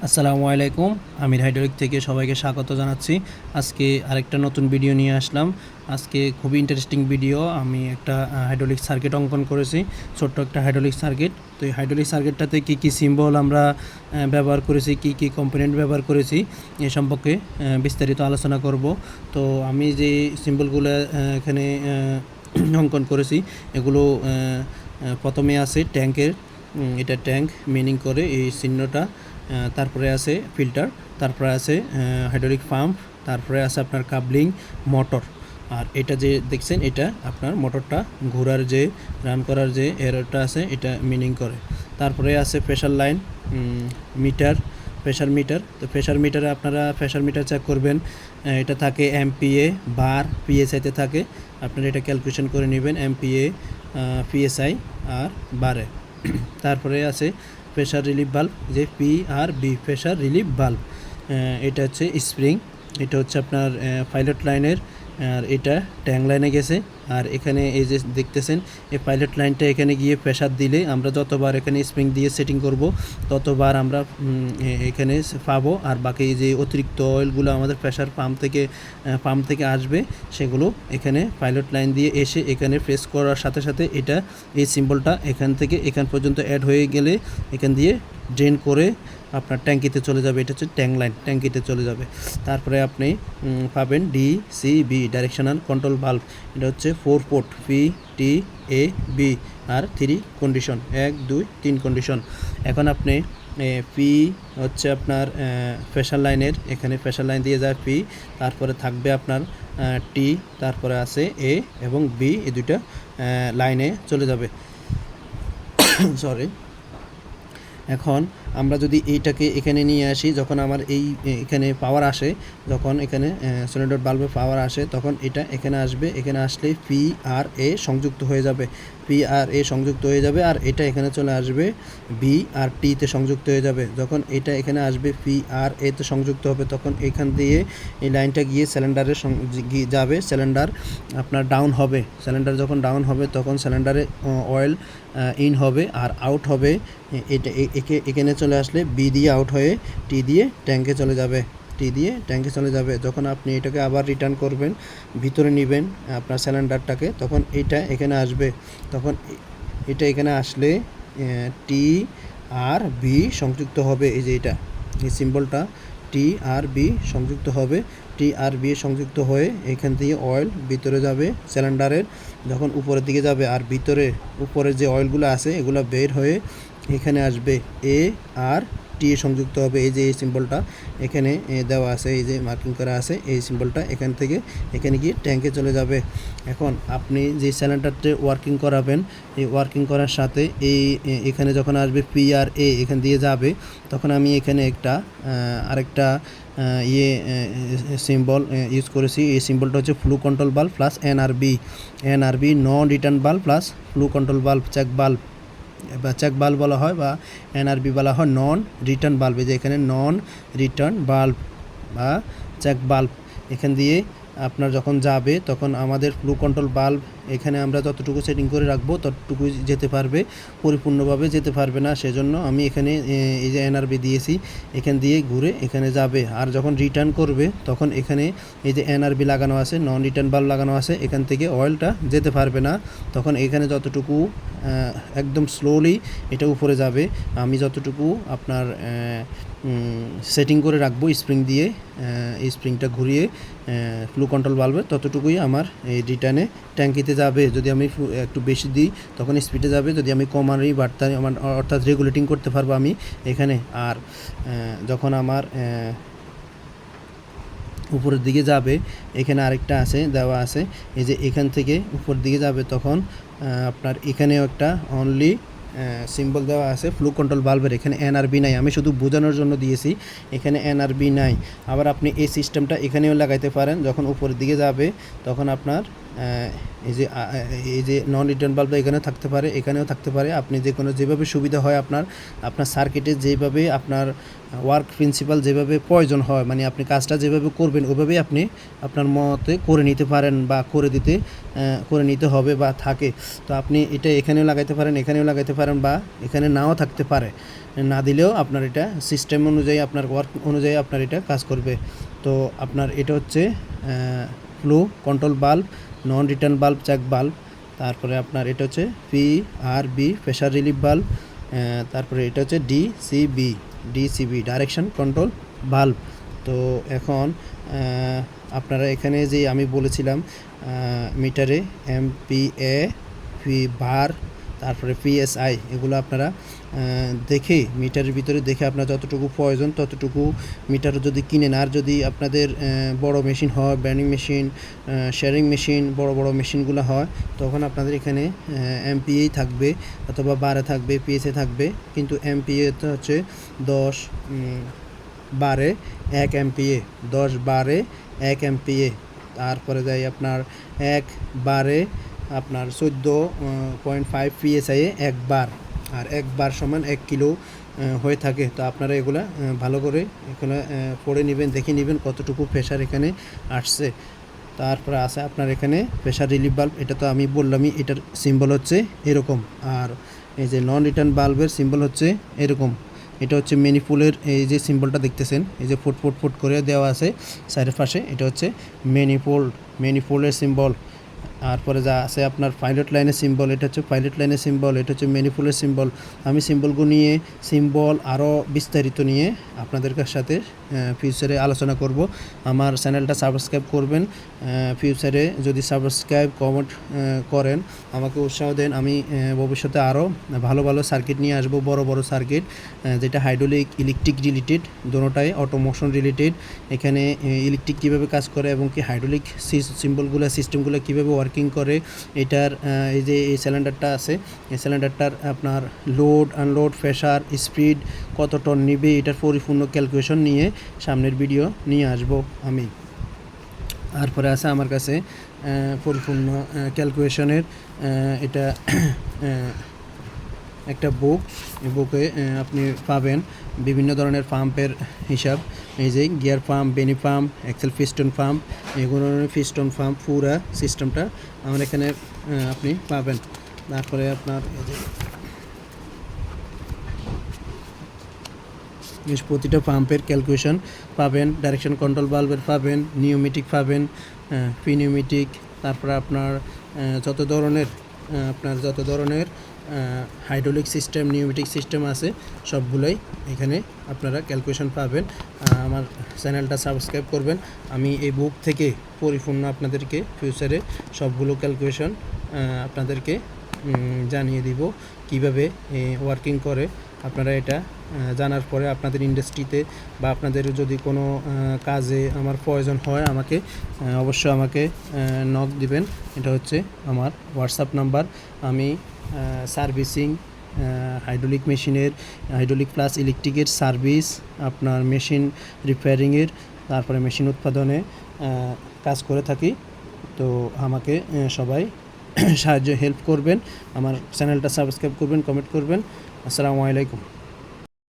আসসালামু আলাইকুম। আমির হাইড্রোলিক থেকে সবাইকে স্বাগত জানাচ্ছি। আজকে আরেকটা নতুন ভিডিও নিয়ে আসলাম। আজকে খুবই ইন্টারেস্টিং ভিডিও। আমি একটা হাইড্রোলিক সার্কিট অঙ্কন করেছি, ছোট্ট একটা হাইড্রোলিক সার্কিট। তো এই হাইড্রোলিক সার্কিটটাতে কী কী সিম্বল আমরা ব্যবহার করেছি, কী কী কম্পোনেন্ট ব্যবহার করেছি এ সম্পর্কে বিস্তারিত আলোচনা করব। তো আমি যে সিম্বলগুলো এখানে অঙ্কন করেছি এগুলো প্রথমে আছে ট্যাঙ্কের, এটা ট্যাঙ্ক মিনিং করে এই চিহ্নটা। তারপরে আছে ফিল্টার, তারপরে আছে হাইড্রোলিক পাম্প, তারপরে আছে আপনার কাবলিং মোটর। আর এটা যে দেখছেন এটা আপনার মোটরটা ঘোরার যে রান করার যে এররটা আছে এটা মিনিং করে। তারপরে আছে pressure line, meter, pressure meter. তো প্রেশার মিটারে আপনারা প্রেশার মিটার চেক করবেন, এটা থাকে এমপিএ বার পিএসআইতে থাকে। আপনারা এটা ক্যালকুলেশন করে নেবেন এমপিএ পিএসআই আর বারে। তারপরে আছে প্রেশার রিলিফ বাল্ব, যে পিআরবি প্রেশার রিলিফ বাল্ব। এটা হচ্ছে স্প্রিং, এটা হচ্ছে আপনার পাইলট লাইনের, আর এটা ট্যাঙ্ক লাইনে গেছে। আর এখানে এই যে দেখতেছেন এই পাইলট লাইনটা এখানে গিয়ে প্রেশার দিলে আমরা যতবার এখানে স্প্রিং দিয়ে সেটিং করব ততবার আমরা এখানে পাবো। আর বাকি যে অতিরিক্ত অয়েলগুলো আমাদের প্রেশার পাম্প থেকে আসবে সেগুলো এখানে পাইলট লাইন দিয়ে এসে এখানে প্রেস করার সাথে সাথে এটা এই সিম্বলটা এখান থেকে এখান পর্যন্ত অ্যাড হয়ে গেলে এখান দিয়ে ড্রেন করে আপনার ট্যাঙ্কিতে চলে যাবে। এটা হচ্ছে ট্যাঙ্ক লাইন, ট্যাঙ্কিতে চলে যাবে। তারপরে আপনি পাবেন ডিসিবি ডাইরেকশনাল কন্ট্রোল ভালভ, এটা হচ্ছে 4 পোর্ট PTAB আর 3 কন্ডিশন, 1 2 3 কন্ডিশন। এখন আপনি পি হচ্ছে আপনার প্রেশার লাইনের, এখানে প্রেশার লাইন দিয়ে যায় পি, তারপরে থাকবে আপনার টি, তারপরে আছে এ এবং বি, এই দুইটা লাইনে চলে যাবে। সরি। এখন আমরা যদি এইটাকে এখানে নিয়ে আসি, যখন আমার এখানে পাওয়ার আসে, যখন এখানে সলিনয়েড বাল্বে পাওয়ার আসে তখন এটা এখানে আসবে, এখানে আসলে PRA সংযুক্ত হয়ে যাবে, PRA সংযুক্ত হয়ে যাবে। আর এটা এখানে চলে আসবে BRT-তে সংযুক্ত হয়ে যাবে। যখন এটা এখানে আসবে PRA-তে সংযুক্ত হবে তখন এখান দিয়ে এই লাইনটা গিয়ে সিলিন্ডারে যাবে। সিলিন্ডার আপনার ডাউন হবে, সিলিন্ডার যখন ডাউন হবে তখন সিলিন্ডারে অয়েল ইন হবে আর আউট হবে। এটা এখানে চলে আসলে বি দিয়ে আউট হয়ে টি দিয়ে ট্যাঙ্কে চলে যাবে, টি দিয়ে ট্যাঙ্কে চলে যাবে। যখন আপনি এটাকে আবার রিটার্ন করবেন, ভিতরে নেবেন আপনার সিলিন্ডারটাকে, তখন এটা এখানে আসবে। তখন এটা এখানে আসলে টি আর বি সংযুক্ত হবে। এই যে এটা এই সিম্বলটা টি আর বি সংযুক্ত হবে। টি আর বি সংযুক্ত হয়ে এখান থেকে অয়েল ভিতরে যাবে সিলিন্ডারের, যখন উপরের দিকে যাবে আর উপরের যে অয়েলগুলো আছে এগুলো বের হয়ে এখানে আসবে, এ আর টি সংযুক্ত হবে। এই যে এই সিম্বলটা এখানে দেওয়া আছে, এই যে মার্কিং করা আছে, এই সিম্বলটা এখান থেকে এখানে গিয়ে ট্যাঙ্কে চলে যাবে। এখন আপনি যে সিলিন্ডারটা ওয়ার্কিং করাবেন, এই ওয়ার্কিং করার সাথে এখানে যখন আসবে PRA এখান দিয়ে যাবে, তখন আমি এখানে আরেকটা সিম্বল ইউজ করেছি। এই সিম্বলটা হচ্ছে flu control bulb plus NRB নন return bulb plus flu control bulb check bulb বা চেক বাল্ব বলা হয়, বা NRB বলা হয় নন রিটার্ন বাল্ব। এই যে এখানে নন রিটার্ন বাল্ব বা চেক বাল্ব এখান দিয়ে আপনার যখন যাবে তখন আমাদের ফ্লু কন্ট্রোল বাল্ব এখানে আমরা যতটুকু সেটিং করে রাখবো ততটুকুই যেতে পারবে, পরিপূর্ণভাবে যেতে পারবে না। সেজন্য আমি এখানে এই যে NRB দিয়েছি, এখান দিয়ে ঘুরে এখানে যাবে। আর যখন রিটার্ন করবে তখন এখানে এই যে NRB লাগানো আছে, নন রিটার্ন বাল্ব লাগানো আছে, এখান থেকে অয়েলটা যেতে পারবে না। তখন এখানে যতটুকু একদম স্লোলি এটা উপরে যাবে। আমি যতটুকু আপনার সেটিং করে রাখবো স্প্রিং দিয়ে, এই স্প্রিংটা ঘুরিয়ে ফ্লু কন্ট্রোল বাল্বে, ততটুকুই আমার এই রিটার্নে ট্যাঙ্কিতে যাবে। যদি আমি একটু বেশি দিই তখন স্পিডে যাবে, যদি আমি কমারি বাড়তে আমার অর্থাৎ রেগুলেটিং করতে পারবো আমি এখানে। আর যখন আমার উপরের দিকে যাবে, এখানে আরেকটা আছে দেওয়া আছে, এই যে এখান থেকে উপর দিকে যাবে তখন আপনার এখানেও একটা অনলি সিম্বল দেওয়া আছে ফ্লু কন্ট্রোল বাল্বের। এখানে NRB নাই, আমি শুধু বোঝানোর জন্য দিয়েছি, এখানে NRB নাই। আবার আপনি এই সিস্টেমটা এখানেও লাগাইতে পারেন। যখন উপরের দিকে যাবে তখন আপনার এই যে নন রিটার্ন বাল্বটা এখানে থাকতে পারে, এখানেও থাকতে পারে। আপনি যেভাবে সুবিধা হয় আপনার সার্কিটে যেভাবে আপনার ওয়ার্ক প্রিন্সিপাল যেভাবে প্রয়োজন হয়, মানে আপনি কাজটা যেভাবে করবেন ওইভাবেই আপনি আপনার মতে করে নিতে পারেন বা করে নিতে হবে বা থাকে। তো আপনি এটা এখানেও লাগাইতে পারেন, এখানেও লাগাইতে পারেন, বা এখানে নাও থাকতে পারে, না দিলেও আপনার এটা সিস্টেম অনুযায়ী আপনার ওয়ার্ক অনুযায়ী আপনার এটা কাজ করবে। তো আপনার এটা হচ্ছে ফ্লো কন্ট্রোল বাল্ব, নন রিটার্ন বাল্ব, চেক বাল্ব। তারপরে আপনার এটা হচ্ছে PRB প্রেশার রিলিফ বাল্ব। তারপরে এটা হচ্ছে ডিসিবি ডাইরেকশন কন্ট্রোল বাল্ব। তো এখন আপনারা এখানে যে আমি বলেছিলাম মিটারে MPa, বার, তারপরে PSI, এগুলো আপনারা দেখে মিটারের ভিতরে দেখে আপনার যতটুকু প্রয়োজন ততটুকু মিটার যদি কিনেন। আর যদি আপনাদের বড় মেশিন হয়, ব্যান্ডিং মেশিন, শেয়ারিং মেশিন, বড় মেশিনগুলো হয়, তখন আপনাদের এখানে MPa থাকবে অথবা বারে থাকবে, PSI থাকবে। কিন্তু MPa তো হচ্ছে 10 বারে 1 MPa, 10 বারে 1 MPa। তারপরে যাই আপনার 1 বারে আপনার 14.5 PSI এ 1 বার, আর 1 বার সমান 1 কিলো হয়ে থাকে। তো আপনারা এগুলা ভালো করে এখানে পড়ে নেবেন, দেখে নেবেন কতটুকু প্রেশার এখানে আসছে। তারপরে আছে আপনার এখানে প্রেশার রিলিফ বাল্ব, এটা তো আমি বললামই, এটার সিম্বল হচ্ছে এরকম। আর এই যে নন রিটার্ন বাল্বের সিম্বল হচ্ছে এরকম। এটা হচ্ছে ম্যানিফোল্ডের এই যে সিম্বলটা দেখতেছেন, এই যে ফুট করে দেওয়া আছে সাইডের পাশে, এটা হচ্ছে ম্যানিফোল্ডের সিম্বল। তারপরে যা আছে আপনার পাইলট লাইনের সিম্বল, এটা হচ্ছে পাইলট লাইনের সিম্বল, এটা হচ্ছে ম্যানিফোল্ডের সিম্বল। আমি সিম্বলগুলো নিয়ে সিম্বল আরও বিস্তারিত নিয়ে আপনাদের সাথে ফিউচারে আলোচনা করব। আমার চ্যানেলটা সাবস্ক্রাইব করবেন। ফিউচারে যদি সাবস্ক্রাইব কমেন্ট করেন, আমাকে উৎসাহ দেন, আমি ভবিষ্যতে আরও ভালো সার্কিট নিয়ে আসবো, বড় সার্কিট, যেটা হাইড্রোলিক ইলেকট্রিক রিলেটেড, দোনোটাই অটোমোশন রিলেটেড। এখানে ইলেকট্রিক কীভাবে কাজ করে এবং কি হাইড্রোলিক সিস্টেমগুলো কীভাবে ওয়ার্কিং করে, এটার এই যে এই সিলিন্ডারটা আছে, এই সিলিন্ডারটার আপনার লোড আনলোড, প্রেশার, স্পিড, কত টন নিবে, এটার পরিপূর্ণ ক্যালকুলেশন নিয়ে সামনের ভিডিও নিয়ে আসব আমি। তারপরে আছে আমার কাছে পরিপূর্ণ ক্যালকুলেশনের এটা একটা বুক। এই বুকে আপনি পাবেন বিভিন্ন ধরনের পাম্পের হিসাব, এই যে গিয়ার পাম্প, বেনি পাম্প, এক্সেল পিস্টন পাম্প, এগুলো পিস্টন পাম্প পুরা সিস্টেমটা আমার এখানে আপনি পাবেন। তারপরে আপনার এই যে প্রতিটা পাম্পের ক্যালকুলেশন পাবেন, ডাইরেকশন কন্ট্রোল বাল্বের পাবেন, নিউমেটিক পাবেন, প্রিনিউমেটিক। তারপরে আপনার যত ধরনের হাইড্রোলিক সিস্টেম, নিউমেটিক সিস্টেম আছে সবগুলোই এখানে আপনারা ক্যালকুলেশন পাবেন। আমার চ্যানেলটা সাবস্ক্রাইব করবেন। আমি এই বুক থেকে পরিপূর্ণ আপনাদেরকে ফিউচারে সবগুলো ক্যালকুলেশন আপনাদেরকে জানিয়ে দিব কিভাবে ওয়ার্কিং করে। আপনারা এটা জানার পরে আপনাদের ইন্ডাস্ট্রিতে বা আপনাদের যদি কোনো কাজে আমার প্রয়োজন হয়, অবশ্যই আমাকে নক দিবেন। এটা হচ্ছে আমার হোয়াটসঅ্যাপ নাম্বার। আমি সার্ভিসিং, হাইড্রোলিক মেশিনের, হাইড্রোলিক প্লাস ইলেকট্রিকের সার্ভিস, আপনার মেশিন রিপেয়ারিংয়ের, তারপরে মেশিন উৎপাদনে কাজ করে থাকি। তো আমাকে সবাই হেল্প করবেন, আমার চ্যানেলটা সাবস্ক্রাইব করবেন, কমেন্ট করবেন। আসসালামু আলাইকুম।